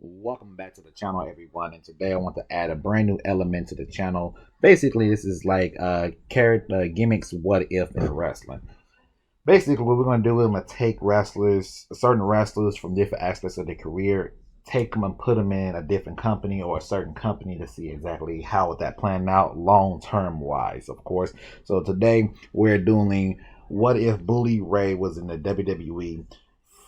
Welcome back to the channel, everyone. And today I want to add a brand new element to the channel. Basically, this is like character gimmicks, what if in wrestling. Basically, what we're going to do is we're going to take certain wrestlers from different aspects of their career, take them and put them in a different company or a certain company to see exactly how that planned out long term wise, of course. So today we're doing what if Bully Ray was in the WWE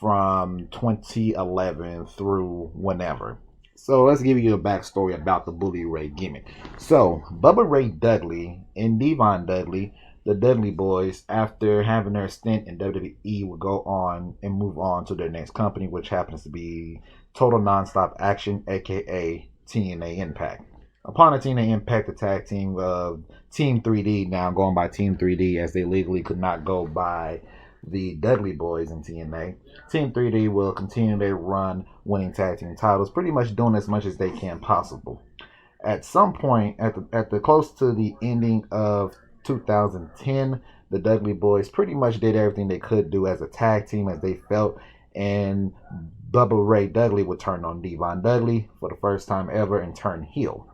from 2011 through whenever. So let's give you a backstory about the Bully Ray gimmick. So Bubba Ray Dudley and Devon Dudley, the Dudley Boys, after having their stint in WWE, would go on and move on to their next company, which happens to be Total Nonstop Action, aka TNA Impact. Upon a TNA Impact, the tag team of Team 3D, now going by Team 3D as they legally could not go by the Dudley Boys in TNA. Team 3D will continue their run, winning tag team titles, pretty much doing as much as they can possible. At some point, at the close to the ending of 2010, the Dudley Boys pretty much did everything they could do as a tag team as they felt, and Bubba Ray Dudley would turn on Devon Dudley for the first time ever and turn heel.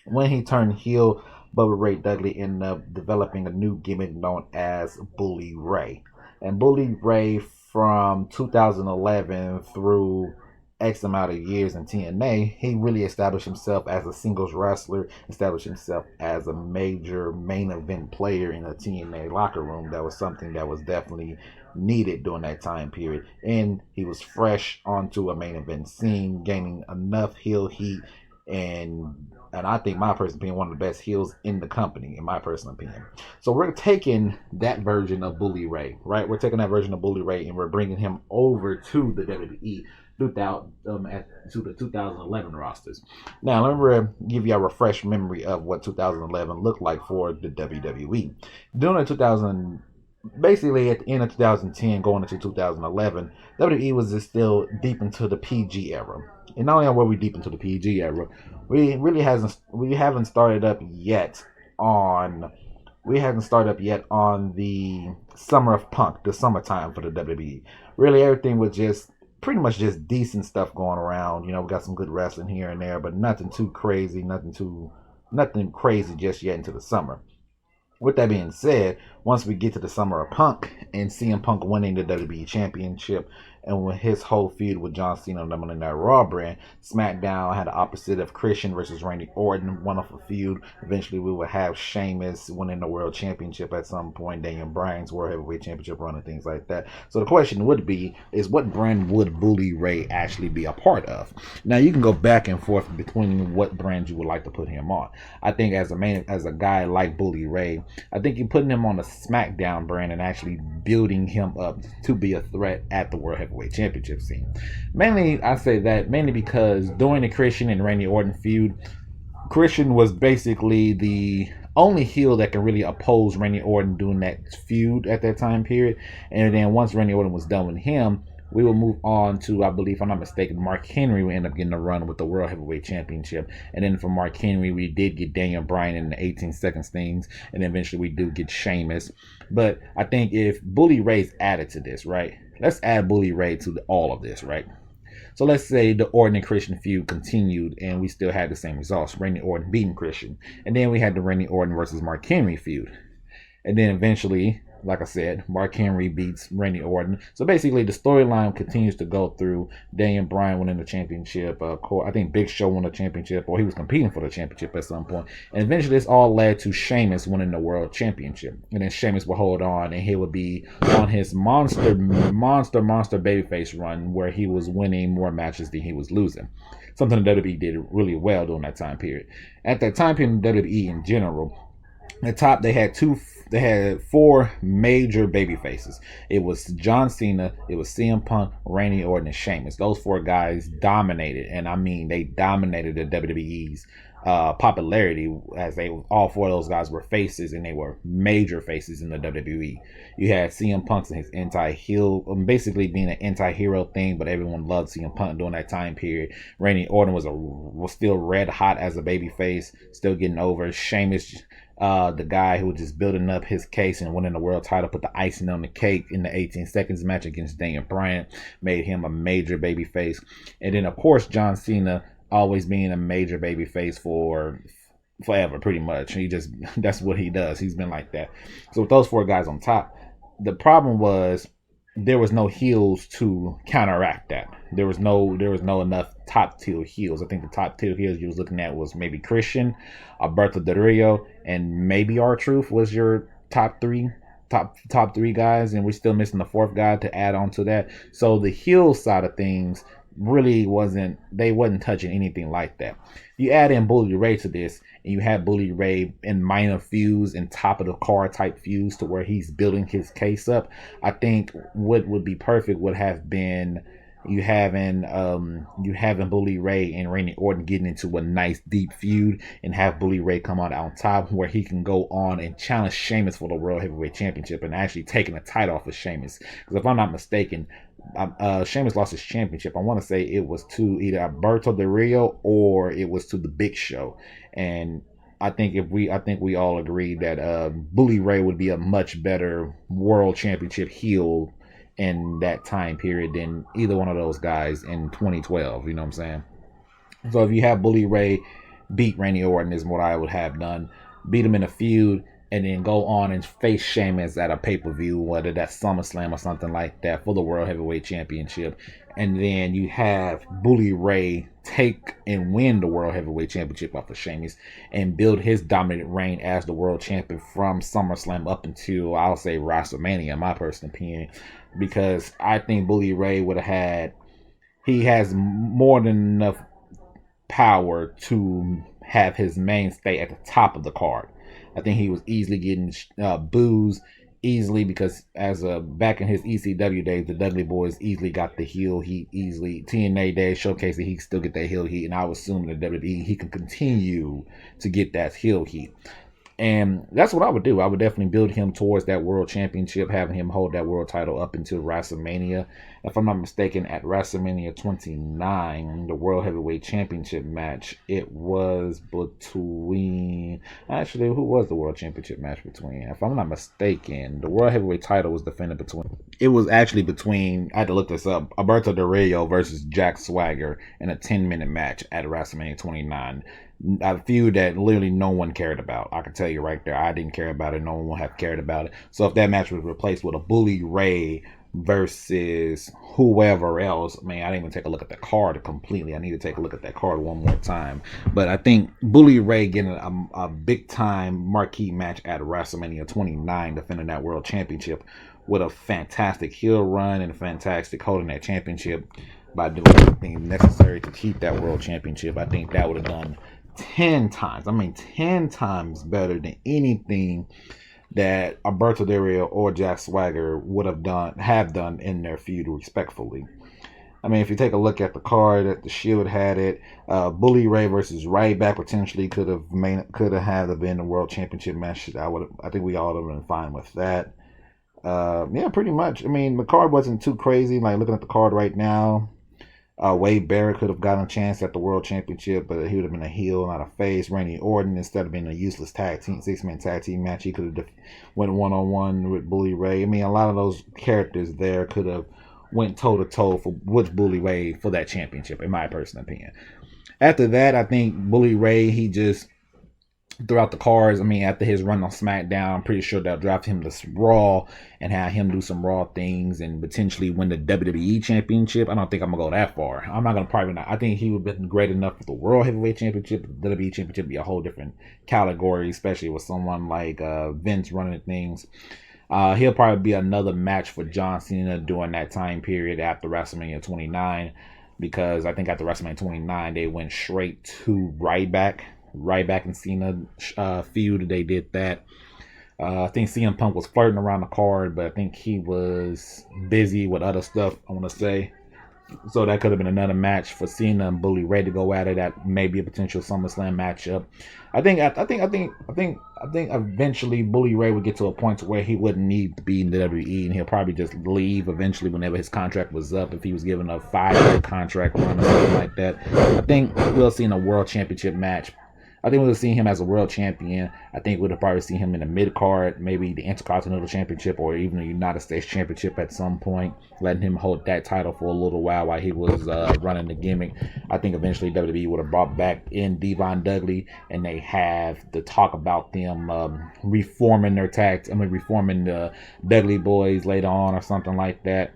When he turned heel, Bubba Ray Dudley ended up developing a new gimmick known as Bully Ray. And Bully Ray, from 2011 through X amount of years in TNA, he really established himself as a singles wrestler, established himself as a major main event player in a TNA locker room. That was something that was definitely needed during that time period. And he was fresh onto a main event scene, gaining enough heel heat and I think, my personal opinion, one of the best heels in the company, in my personal opinion. So we're taking that version of Bully Ray, right? We're taking that version of Bully Ray and we're bringing him over to the WWE to the 2011 rosters. Now, let me give you a refresh memory of what 2011 looked like for the WWE. During the basically at the end of 2010 going into 2011, WWE was still deep into the PG era. And not only were we deep into the PG era, we haven't started up yet on the summer of punk, the summertime for the WWE. Really, everything was just pretty much just decent stuff going around. You know, we got some good wrestling here and there, but nothing too crazy, nothing crazy just yet into the summer. With that being said, once we get to the summer of Punk and CM Punk winning the WWE Championship, and with his whole feud with John Cena on the Monday Night Raw brand, SmackDown had the opposite of Christian versus Randy Orton, one of a feud. Eventually, we would have Sheamus winning the World Championship at some point, Daniel Bryan's World Heavyweight Championship run, and things like that. So the question would be, is what brand would Bully Ray actually be a part of? Now, you can go back and forth between what brand you would like to put him on. I think as a guy like Bully Ray, I think you're putting him on the SmackDown brand and actually building him up to be a threat at the World Heavyweight Championship scene. Mainly, I say that mainly because during the Christian and Randy Orton feud, Christian was basically the only heel that can really oppose Randy Orton during that feud at that time period. And then once Randy Orton was done with him, we will move on to, I believe, if I'm not mistaken, Mark Henry will end up getting a run with the World Heavyweight Championship. And then for Mark Henry, we did get Daniel Bryan in the 18 seconds things. And then eventually we do get Sheamus. But I think if Bully Ray's added to this, right? Let's add Bully Ray to all of this, right? So let's say the Orton and Christian feud continued and we still had the same results. Randy Orton beating Christian. And then we had the Randy Orton versus Mark Henry feud. And then eventually, like I said, Mark Henry beats Randy Orton. So basically, the storyline continues to go through Daniel Bryan winning the championship. I think Big Show won the championship, or he was competing for the championship at some point. And eventually, this all led to Sheamus winning the World Championship. And then Sheamus will hold on, and he would be on his monster babyface run, where he was winning more matches than he was losing. Something that WWE did really well during that time period. At that time period, WWE in general, at the top they had four major baby faces. It was John Cena, it was CM Punk, Randy Orton, and Sheamus. Those four guys dominated, and I mean they dominated the WWE's popularity, as all four of those guys were faces, and they were major faces in the WWE. You had CM Punk and his anti-heel, basically being an anti-hero thing, but everyone loved CM Punk during that time period. Randy Orton was still red hot as a baby face, still getting over. Sheamus the guy who was just building up his case and winning the world title, put the icing on the cake in the 18 seconds match against Daniel Bryan, made him a major babyface. And then, of course, John Cena always being a major babyface for forever, pretty much. That's what he does. He's been like that. So with those four guys on top, the problem was there was no heels to counteract that. There was no enough top tier heels. I think the top tier heels you was looking at was maybe Christian, Alberto Del Rio, and maybe R-Truth was your top three guys, and we're still missing the fourth guy to add on to that. So the heel side of things really wasn't touching anything like that. You add in Bully Ray to this, and you have Bully Ray in minor feuds and top of the card type feuds to where he's building his case up. I think what would be perfect would have been you having Bully Ray and Randy Orton getting into a nice deep feud, and have Bully Ray come out on top where he can go on and challenge Sheamus for the World Heavyweight Championship and actually taking the title off of Sheamus. Because if I'm not mistaken, Sheamus lost his championship. I want to say it was to either Alberto Del Rio or it was to the Big Show. And I think we all agree that Bully Ray would be a much better world championship heel in that time period than either one of those guys in 2012. You know what I'm saying? So if you have Bully Ray beat Randy Orton is what I would have done. Beat him in a feud, and then go on and face Sheamus at a pay-per-view, whether that's SummerSlam or something like that, for the World Heavyweight Championship. And then you have Bully Ray take and win the World Heavyweight Championship off of Sheamus and build his dominant reign as the world champion from SummerSlam up until, I'll say, WrestleMania, in my personal opinion. Because I think Bully Ray he has more than enough power to have his mainstay at the top of the card. I think he was easily getting boos easily because back in his ECW days, the Dudley Boys easily got the heel heat easily. TNA days showcased that he still get that heel heat, and I would assume in the WWE he can continue to get that heel heat. And that's what I would do. I would definitely build him towards that world championship, having him hold that world title up until WrestleMania. If I'm not mistaken, at WrestleMania 29, the World Heavyweight Championship match, it was between... Actually, who was the World Championship match between? If I'm not mistaken, the World Heavyweight title was defended between... It was actually between, I had to look this up, Alberto Del Rio versus Jack Swagger in a 10-minute match at WrestleMania 29. A feud that literally no one cared about. I can tell you right there, I didn't care about it. No one would have cared about it. So if that match was replaced with a Bully Ray versus whoever else, man, I didn't even take a look at the card completely. I need to take a look at that card one more time. But I think Bully Ray getting a big time marquee match at WrestleMania 29, defending that world championship with a fantastic heel run and a fantastic holding that championship by doing everything necessary to keep that world championship. I think that would have done 10 times better than anything that Alberto Del Rio or Jack Swagger would have done in their feud, respectfully. I mean, if you take a look at the card, that the Shield had it, Bully Ray versus Ryback potentially could have been a world championship match. I think we all would have been fine with that. Yeah, pretty much. I mean, the card wasn't too crazy. Like looking at the card right now, Wade Barrett could have gotten a chance at the World Championship, but he would have been a heel, not a face. Randy Orton, instead of being a useless six-man tag team match, he could have went one-on-one with Bully Ray. I mean, a lot of those characters there could have went toe-to-toe with Bully Ray for that championship, in my personal opinion. After that, I think Bully Ray, he just... throughout the cards, I mean, after his run on SmackDown, I'm pretty sure they'll draft him to Raw and have him do some Raw things and potentially win the WWE Championship. I don't think I'm going to go that far. I'm not going to probably not. I think he would have been great enough for the World Heavyweight Championship. The WWE Championship would be a whole different category, especially with someone like Vince running things. He'll probably be another match for John Cena during that time period after WrestleMania 29, because I think after WrestleMania 29, they went straight to Ryback and Cena feud. They did that. I think CM Punk was flirting around the card, but I think he was busy with other stuff, I want to say. So that could have been another match for Cena and Bully Ray to go at it at maybe a potential SummerSlam matchup. I think eventually Bully Ray would get to a point to where he wouldn't need to be in the WWE, and he'll probably just leave eventually whenever his contract was up, if he was given a 5-year contract run or something like that. I think we'll see in a World Championship match I think we would have seen him as a world champion. I think we would have probably seen him in the mid card, maybe the Intercontinental Championship or even the United States Championship at some point, letting him hold that title for a little while he was running the gimmick. I think eventually WWE would have brought back in Devon Dudley, and they have to talk about them reforming reforming the Dudley Boys later on or something like that.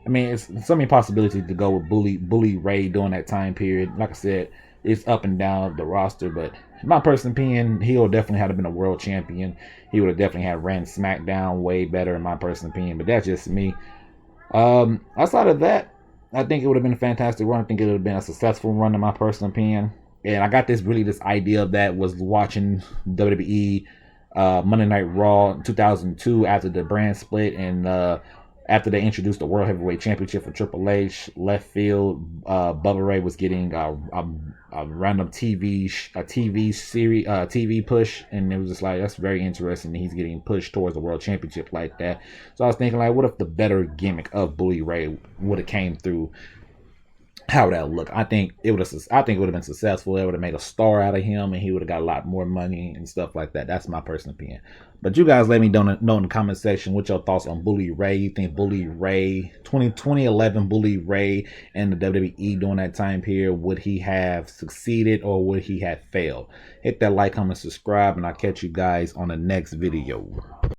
I mean, it's so many possibilities to go with Bully Ray during that time period. Like I said, it's up and down the roster, but in my personal opinion, he would definitely have been a world champion. He would have definitely had ran SmackDown way better, in my personal opinion. But that's just me. Outside of that, I think it would have been a fantastic run. I think it would have been a successful run, in my personal opinion. And I got this idea of that was watching WWE Monday Night Raw in 2002 after the brand split, and after they introduced the World Heavyweight Championship for Triple H, left field, Bubba Ray was getting a random TV series, TV push, and it was just like, that's very interesting that he's getting pushed towards the World Championship like that. So I was thinking, like, what if the better gimmick of Bully Ray would have came through? How would that look? I think it would have been successful. It would have made a star out of him, and he would have got a lot more money and stuff like that. That's my personal opinion. But you guys let me know in the comment section what your thoughts on Bully Ray. You think Bully Ray, 2011 Bully Ray and the WWE during that time period, would he have succeeded or would he have failed? Hit that like, comment, subscribe, and I'll catch you guys on the next video.